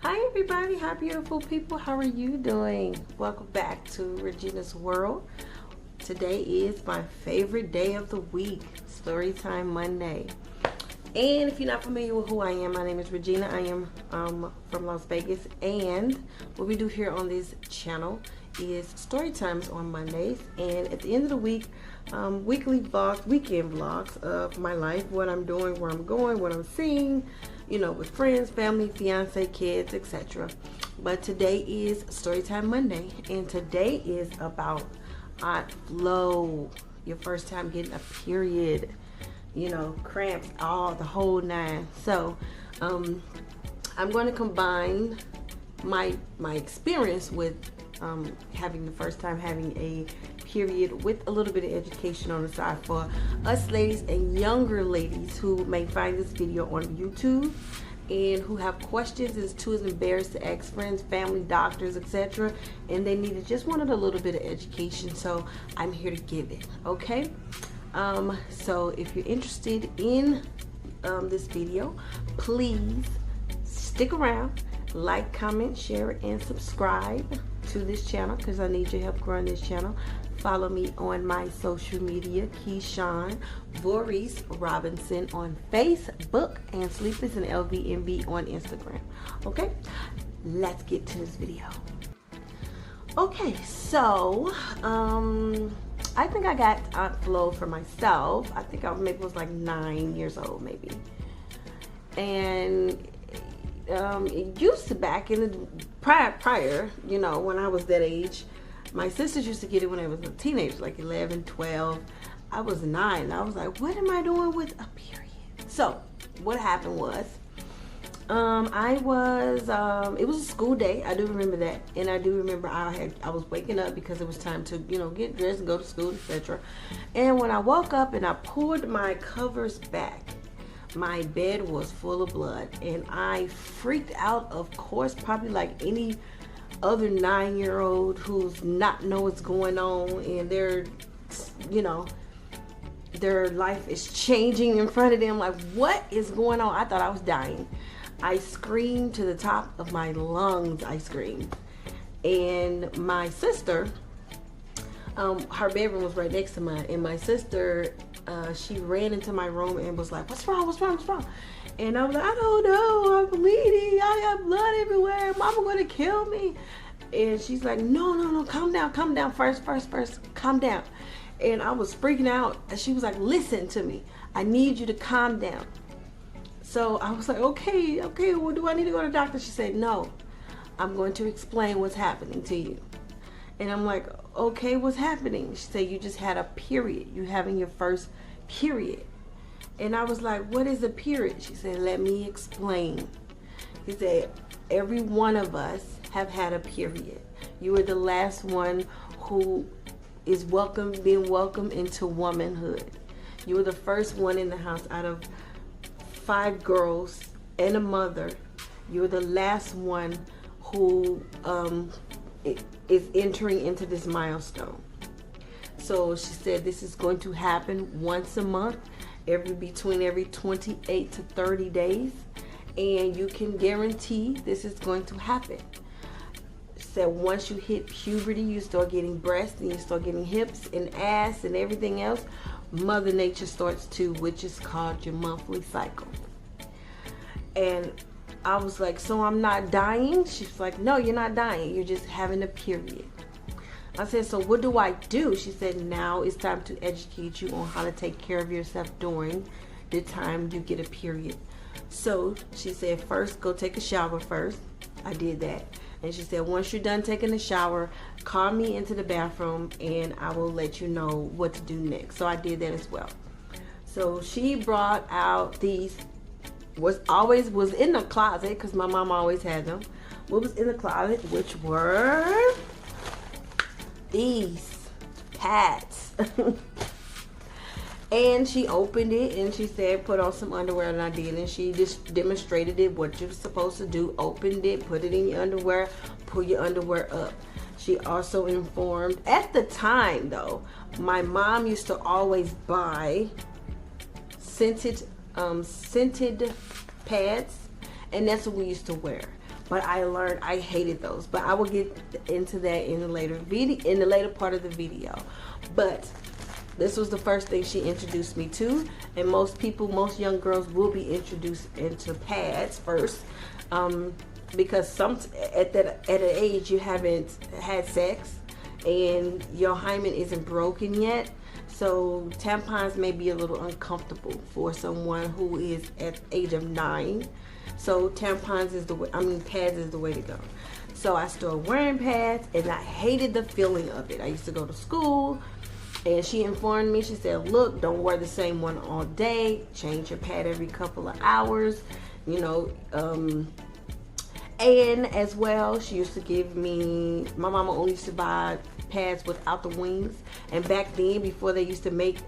Hi everybody, hi beautiful people, how are you doing? Welcome back to Regina's World. Today is my favorite day of the week, Storytime Monday. And if you're not familiar with who I am, my name is Regina. I am from Las Vegas, and what we do here on this channel is story times on Mondays, and at the end of the week, weekly vlogs, weekend vlogs of my life, what I'm doing, where I'm going, what I'm seeing, you know, with friends, family, fiance, kids, etc. But today is Storytime Monday, and today is about Aunt Flo, your first time getting a period, you know, cramps, all the whole nine. So I'm going to combine my experience with having the first time having a period with a little bit of education on the side for us ladies and younger ladies who may find this video on YouTube and who have questions, is too embarrassed to ask friends, family, doctors, etc., and they just wanted a little bit of education, so I'm here to give it. Okay, so if you're interested in this video, please stick around, like, comment, share, and subscribe to this channel because I need your help growing this channel. Follow me on my social media, Keyshawn Voorhees Robinson on Facebook, and Sleepless and LVMB on Instagram. Okay, let's get to this video. Okay, so I think I got Aunt Flo for myself. I think I maybe was like 9 years old, maybe. And it used to, back in the prior, you know, when I was that age, my sisters used to get it when I was a teenager, like 11, 12. I was 9, and I was like, what am I doing with a period? So what happened was, it was a school day. I do remember that, and I do remember I was waking up because it was time to, you know, get dressed and go to school, etc. And when I woke up and I pulled my covers back, my bed was full of blood, and I freaked out, of course, probably like any other 9-year-old who's not know what's going on, and they're, you know, their life is changing in front of them. Like, what is going on? I thought I was dying. I screamed to the top of my lungs. I screamed. And my sister, her bedroom was right next to mine, and my sister, she ran into my room and was like, what's wrong, what's wrong, what's wrong? And I was like, I don't know, I'm bleeding, I have blood everywhere, mama gonna kill me. And she's like, no, calm down, first, calm down. And I was freaking out, and she was like, listen to me, I need you to calm down. So I was like, okay, well, do I need to go to the doctor? She said, no, I'm going to explain what's happening to you. And I'm like, okay, what's happening? She said, you just had a period. You having your first period. And I was like, what is a period? She said, let me explain. She said, every one of us have had a period. You are the last one who is being welcomed into womanhood. You were the first one in the house out of 5 girls and a mother. You were the last one who is entering into this milestone. So she said this is going to happen once a month, between every 28 to 30 days, and you can guarantee this is going to happen. She said once you hit puberty, you start getting breasts, and you start getting hips and ass and everything else. Mother Nature starts too, which is called your monthly cycle. And I was like, so I'm not dying? She's like, no, you're not dying. You're just having a period. I said, so what do I do? She said, now it's time to educate you on how to take care of yourself during the time you get a period. So she said, first, go take a shower first. I did that. And she said, once you're done taking the shower, call me into the bathroom and I will let you know what to do next. So I did that as well. So she brought out these, was in the closet, because my mom always had them. What was in the closet, which were these pads. And she opened it and she said, put on some underwear, and I did. And she just demonstrated it, what you're supposed to do. Opened it, put it in your underwear, pull your underwear up. She also informed, at the time though, my mom used to always buy scented pads, and that's what we used to wear. but I learned I hated those. But I will get into that in the later video, in the later part of the video. But this was the first thing she introduced me to, and most people, most young girls will be introduced into pads first, because some at an age you haven't had sex and your hymen isn't broken yet. So tampons may be a little uncomfortable for someone who is at the age of 9. So tampons is the way, pads is the way to go. So I started wearing pads, and I hated the feeling of it. I used to go to school, and she informed me, she said, look, don't wear the same one all day. Change your pad every couple of hours, you know. And as well, she used to give me, my mama only used to buy pads without the wings, and back then, before they used to make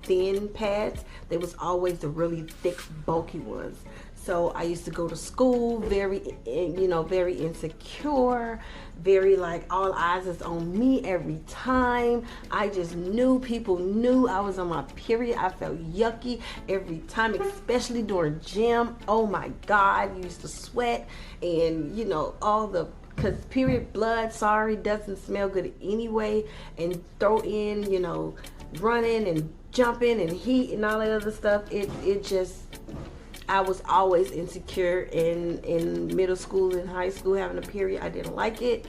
thin pads, they was always the really thick, bulky ones. So I used to go to school very, you know, very insecure, very like all eyes is on me every time. I just knew, people knew I was on my period. I felt yucky every time, especially during gym. Oh my God, you used to sweat, and you know, all the, because period blood, sorry, doesn't smell good anyway, and throw in, you know, running and jumping and heat and all that other stuff. It just, I was always insecure in middle school and high school having a period. I didn't like it.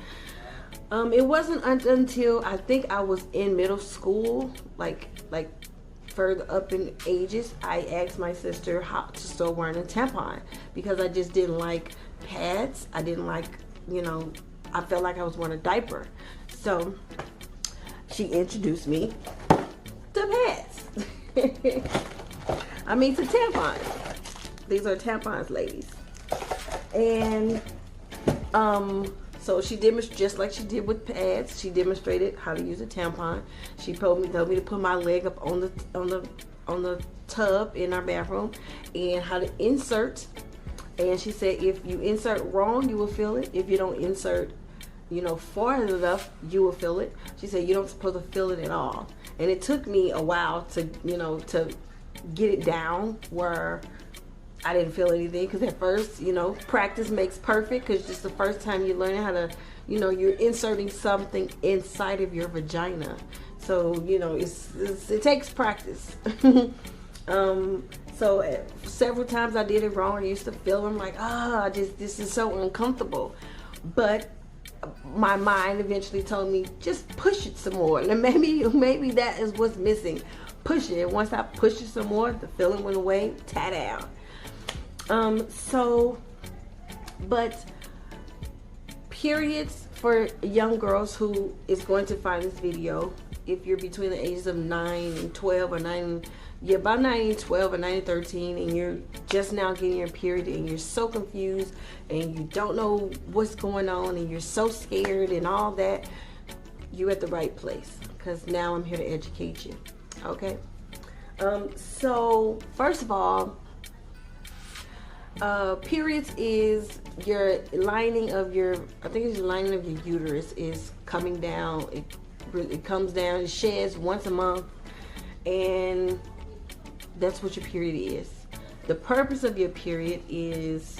It wasn't until I think I was in middle school, like further up in ages, I asked my sister how to start wearing a tampon, because I just didn't like pads. I didn't like, you know, I felt like I was wearing a diaper. So she introduced me to pads. To tampons. These are tampons, ladies. And so she demonstrated, just like she did with pads, she demonstrated how to use a tampon. She told me to put my leg up on the tub in our bathroom, and how to insert. And she said, if you insert wrong, you will feel it. If you don't insert, you know, far enough, you will feel it. She said, you don't supposed to feel it at all. And it took me a while to, you know, to get it down where I didn't feel anything, because at first, you know, practice makes perfect, because just the first time you're learning how to, you know, you're inserting something inside of your vagina. So, you know, it takes practice. So several times I did it wrong. I used to feel, I'm like, this is so uncomfortable. But my mind eventually told me, just push it some more. And maybe that is what's missing. Push it. Once I pushed it some more, the feeling went away. Ta-da. But periods for young girls who is going to find this video, if you're between the ages of 9 and 12, or 9, you're about 9 and 12 or 9 and 13, and you're just now getting your period, and you're so confused, and you don't know what's going on, and you're so scared and all that, you're at the right place, because now I'm here to educate you. Okay? So first of all, periods is your lining of your, I think it's the lining of your uterus is coming down. It comes down, it sheds once a month, and that's what your period is. The purpose of your period is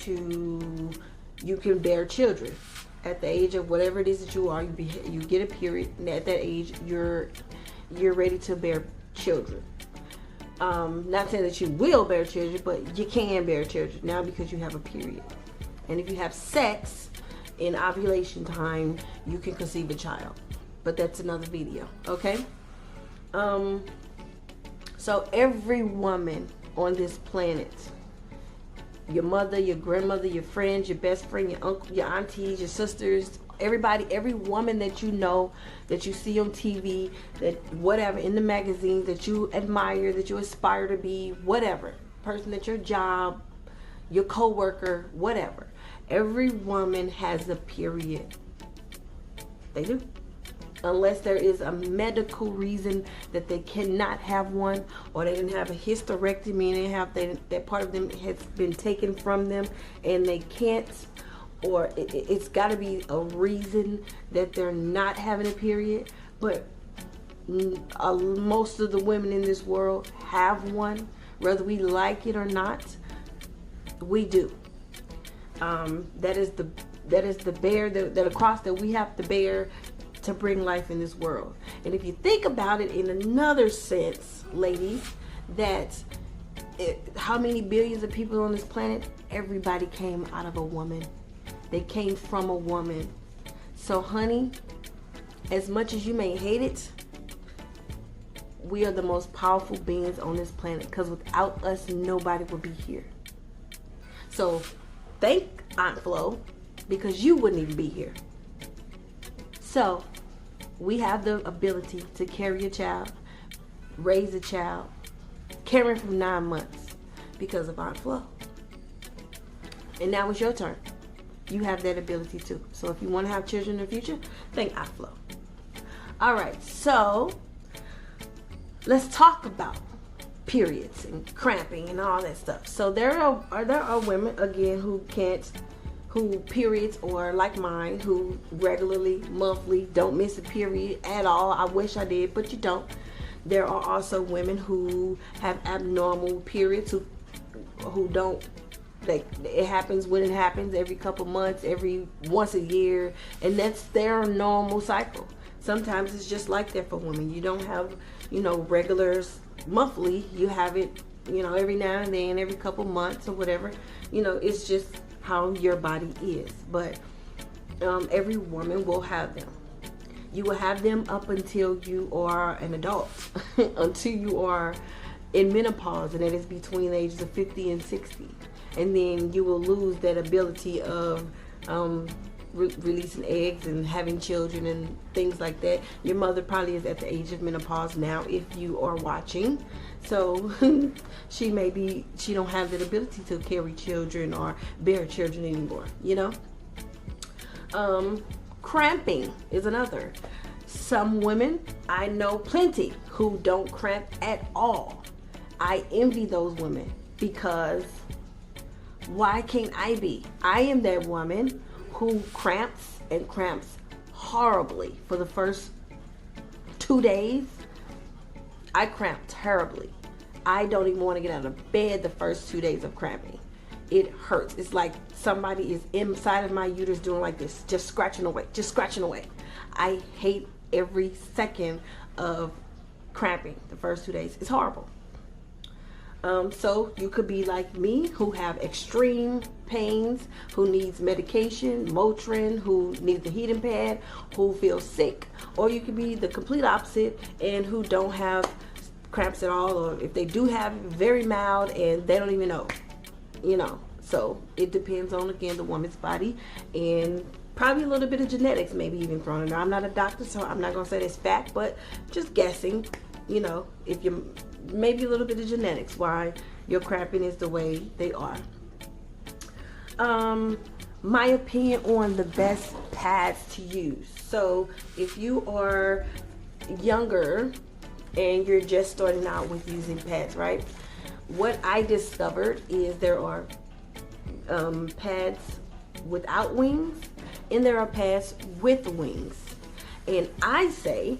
you can bear children. At the age of whatever it is that you are, you get a period, and at that age you're ready to bear children. Not saying that you will bear children, but you can bear children now because you have a period. And if you have sex in ovulation time, you can conceive a child. But that's another video, okay? So every woman on this planet, your mother, your grandmother, your friends, your best friend, your uncle, your aunties, your sisters, everybody, every woman that you know, that you see on TV, that whatever, in the magazines, that you admire, that you aspire to be, whatever, person at your job, your co-worker, whatever. Every woman has a period. They do. Unless there is a medical reason that they cannot have one, or they didn't have a hysterectomy and that part of them has been taken from them and they can't, or it's got to be a reason that they're not having a period. But most of the women in this world have one, whether we like it or not. We do. That is the cross that we have to bear to bring life in this world. And if you think about it in another sense, ladies, that how many billions of people on this planet? Everybody came out of a woman. They came from a woman. So honey, as much as you may hate it, we are the most powerful beings on this planet, because without us, nobody would be here. So thank Aunt Flo, because you wouldn't even be here. So we have the ability to carry a child, raise a child, carrying from 9 months because of Aunt Flo. And now it's your turn. You have that ability too. So if you want to have children in the future, thank Aunt Flo. All right, so let's talk about periods and cramping and all that stuff. So there are women, again, who periods, or like mine, who regularly, monthly, don't miss a period at all. I wish I did, but you don't. There are also women who have abnormal periods, who don't, it happens when it happens, every couple months, once a year, and that's their normal cycle. Sometimes it's just like that for women. You don't have, regulars monthly. You have it, every now and then, every couple months or whatever. It's just how your body is. But every woman will have them. You will have them up until you are an adult, until you are in menopause, and that is between the ages of 50 and 60. And then you will lose that ability of releasing eggs and having children and things like that. Your mother probably is at the age of menopause now, if you are watching. So she don't have that ability to carry children or bear children anymore, Cramping is another. Some women, I know plenty, who don't cramp at all. I envy those women, because why can't I be? I am that woman who cramps horribly for the first 2 days. I cramp terribly. I don't even want to get out of bed the first 2 days of cramping. It hurts. It's like somebody is inside of my uterus doing like this, just scratching away. I hate every second of cramping the first 2 days. It's horrible. So you could be like me, who have extreme pains, who needs medication, Motrin, who needs a heating pad, who feels sick, or you could be the complete opposite and who don't have cramps at all, or if they do have it, very mild and they don't even know, So it depends on, again, the woman's body, and probably a little bit of genetics maybe even thrown in there. I'm not a doctor, so I'm not gonna say this fact, but just guessing, if you're maybe a little bit of genetics why your cramping is the way they are. My opinion on the best pads to use. So if you are younger and you're just starting out with using pads, right? What I discovered is there are pads without wings, and there are pads with wings. And I say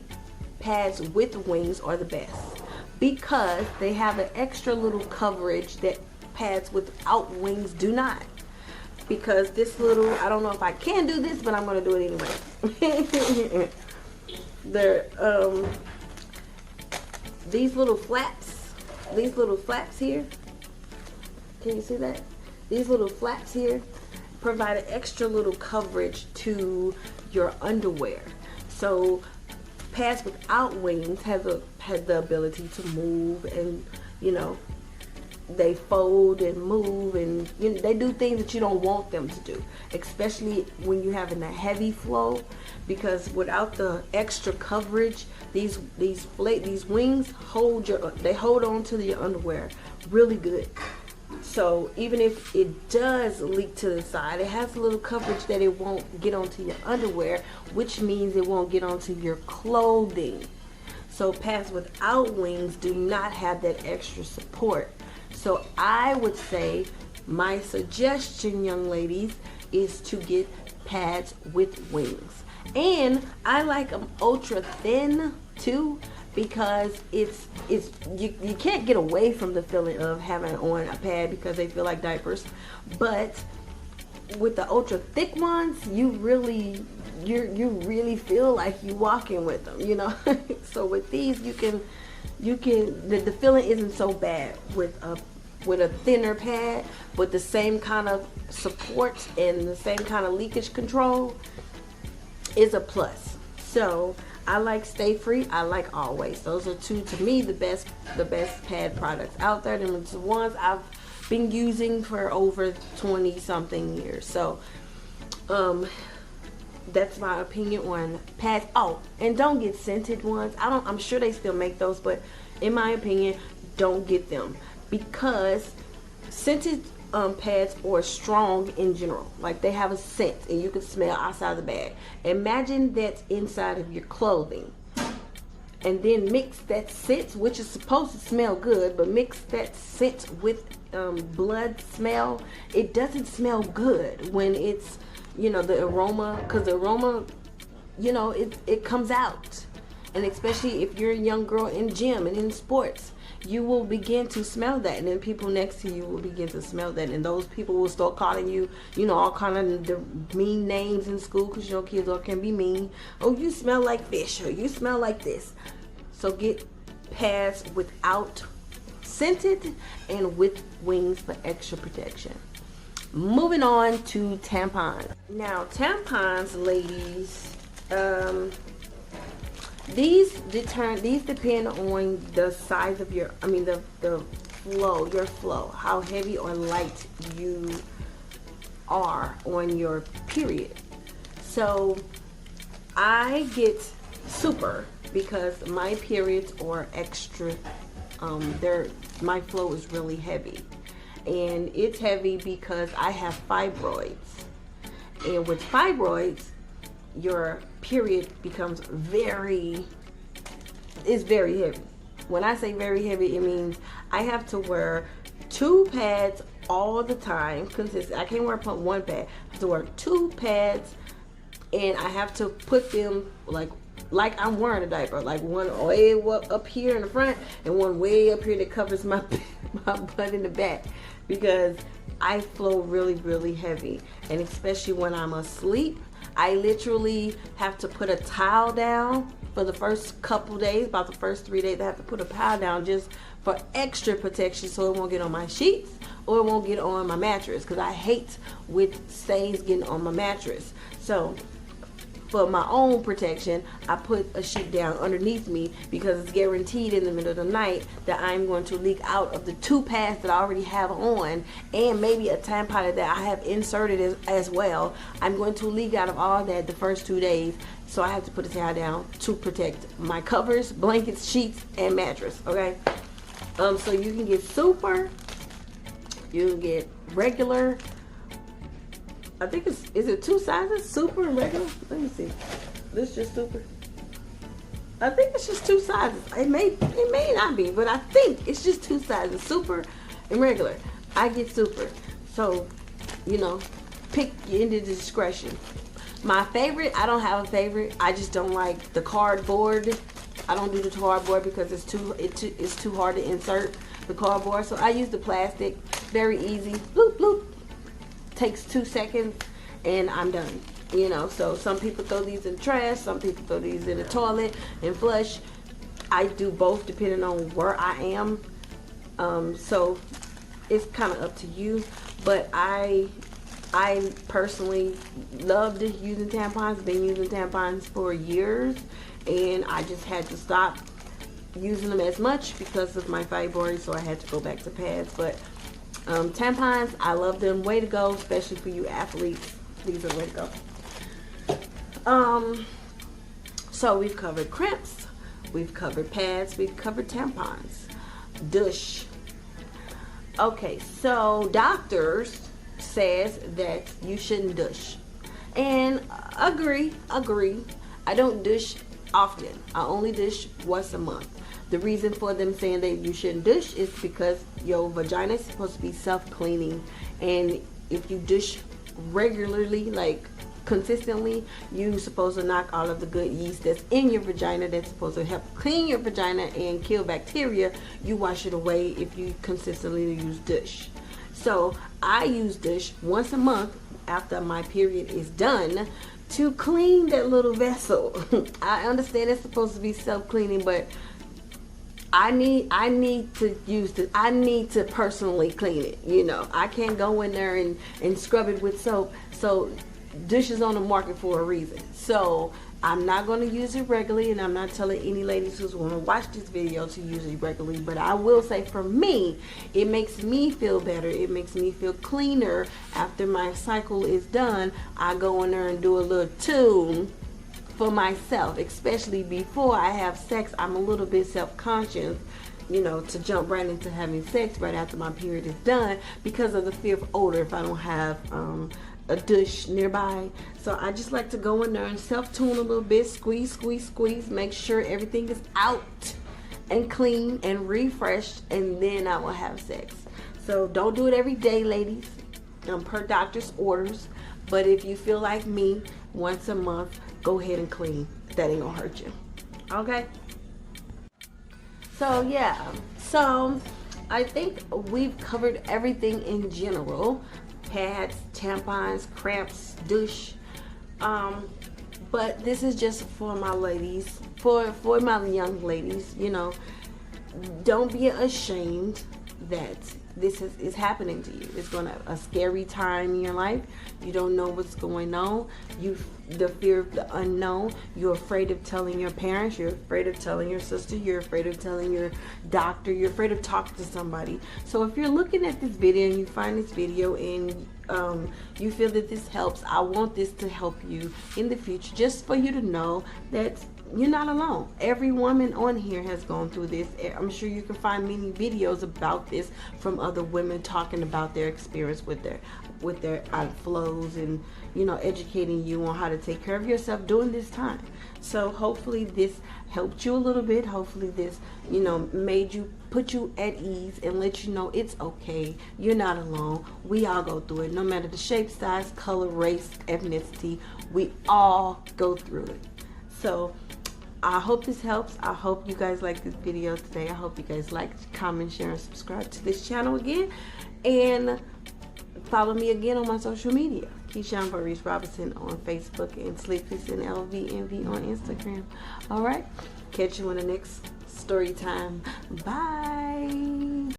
pads with wings are the best, because they have an extra little coverage that pads without wings do not. Because this little, I don't know if I can do this, but I'm going to do it anyway. These little flaps here, can you see that? These little flaps here provide an extra little coverage to your underwear. So pads without wings has the ability to move, and they fold and move, and they do things that you don't want them to do, especially when you're having a heavy flow, because without the extra coverage, these wings hold on to your underwear really good. So even if it does leak to the side, it has a little coverage that it won't get onto your underwear, which means it won't get onto your clothing. So pads without wings do not have that extra support. So I would say my suggestion, young ladies, is to get pads with wings. And I like them ultra thin too, because you can't get away from the feeling of having on a pad because they feel like diapers, but with the ultra thick ones, you really feel like you walking with them, you know. So with these, you can the feeling isn't so bad with a thinner pad, but the same kind of support and the same kind of leakage control is a plus. So I like Stay Free, I like Always. Those are two, to me, the best pad products out there. And it's the ones I've been using for over 20 something years. So that's my opinion on pads. Oh, and don't get scented ones. I'm sure they still make those, but in my opinion, don't get them, because scented pads are strong in general. Like, they have a scent and you can smell outside the bag. Imagine that's inside of your clothing, and then mix that scent, which is supposed to smell good, but mix that scent with blood smell. It doesn't smell good when it's, you know, the aroma, because the aroma, you know, it comes out. And especially if you're a young girl in gym and in sports, you will begin to smell that, and then people next to you will begin to smell that, and those people will start calling you, you know, all kind of the mean names in school, because, you know, kids all can be mean. Oh, you smell like fish, or you smell like this. So get pads without scented and with wings for extra protection. Moving on to tampons. Now, tampons, ladies, these depend on the size of your, the flow, how heavy or light you are on your period. So I get super because my periods are extra, my flow is really heavy. And it's heavy because I have fibroids. And with fibroids, your period becomes very heavy. When I say very heavy, it means I have to wear 2 pads all the time, consistent. I can't wear one pad. I have to wear 2 pads, and I have to put them like I'm wearing a diaper, like one way up here in the front and one way up here that covers my butt in the back, because I flow really, really heavy. And especially when I'm asleep, I literally have to put a towel down for the first couple days. About the first 3 days, I have to put a towel down just for extra protection, so it won't get on my sheets or it won't get on my mattress, because I hate with stains getting on my mattress. So for my own protection, I put a sheet down underneath me, because it's guaranteed in the middle of the night that I'm going to leak out of the 2 pads that I already have on, and maybe a tampon that I have inserted as well. I'm going to leak out of all that the first 2 days, so I have to put a towel down to protect my covers, blankets, sheets, and mattress, okay? So you can get super, you can get regular. I think is it 2 sizes, super and regular? Let me see. This just super. I think it's just 2 sizes. It may not be, but I think it's just 2 sizes, super and regular. I get super. So, you know, pick into discretion. My favorite, I don't have a favorite. I just don't like the cardboard. I don't do the cardboard because it's too hard to insert the cardboard. So I use the plastic. Very easy. Bloop bloop. Takes 2 seconds and I'm done, you know. So some people throw these in the trash, some people throw these in the toilet and flush. I do both depending on where I am, so it's kind of up to you. But I personally loved using tampons. Been using tampons for years, and I just had to stop using them as much because of my fibroids, so I had to go back to pads. But tampons, I love them. Way to go, especially for you athletes. These are the way to go. So we've covered cramps, we've covered pads, we've covered tampons. Douche. Okay, so doctors says that you shouldn't douche, and agree. I don't douche often. I only douche once a month. The reason for them saying that you shouldn't douche is because your vagina is supposed to be self-cleaning, and if you douche regularly, like consistently, you're supposed to knock all of the good yeast that's in your vagina that's supposed to help clean your vagina and kill bacteria. You wash it away if you consistently use douche. So I use douche once a month after my period is done to clean that little vessel. I understand it's supposed to be self-cleaning, but I need to use this. I need to personally clean it. You know, I can't go in there and scrub it with soap. So dish is on the market for a reason. So I'm not going to use it regularly, and I'm not telling any ladies who's going to watch this video to use it regularly, but I will say for me, it makes me feel better. It makes me feel cleaner. After my cycle is done, I go in there and do a little tune for myself, especially before I have sex. I'm a little bit self-conscious, you know, to jump right into having sex right after my period is done because of the fear of odor if I don't have a dish nearby. So I just like to go in there and self-tune a little bit, squeeze, squeeze, squeeze, make sure everything is out and clean and refreshed, and then I will have sex. So don't do it every day, ladies, per doctor's orders. But if you feel like me, once a month, go ahead and clean. That ain't gonna hurt you. Okay? So yeah, so I think we've covered everything in general. Pads, tampons, cramps, douche. But this is just for my ladies, for my young ladies, you know. Don't be ashamed that this is happening to you. It's gonna a scary time in your life. You don't know what's going on. The fear of the unknown. You're afraid of telling your parents. You're afraid of telling your sister. You're afraid of telling your doctor. You're afraid of talking to somebody. So if you're looking at this video and you find this video and you feel that this helps, I want this to help you in the future, just for you to know that you're not alone. Every woman on here has gone through this. I'm sure you can find many videos about this from other women talking about their experience with their outflows, and you know, educating you on how to take care of yourself during this time. So hopefully this helped you a little bit. Hopefully this, you know, put you at ease and let you know it's okay. You're not alone. We all go through it, no matter the shape, size, color, race, ethnicity. We all go through it. So I hope this helps. I hope you guys like this video today. I hope you guys like, comment, share, and subscribe to this channel again. And follow me again on my social media. Keyshawn Maurice Robinson on Facebook, and Sleepless and LVNV on Instagram. All right. Catch you on the next story time. Bye.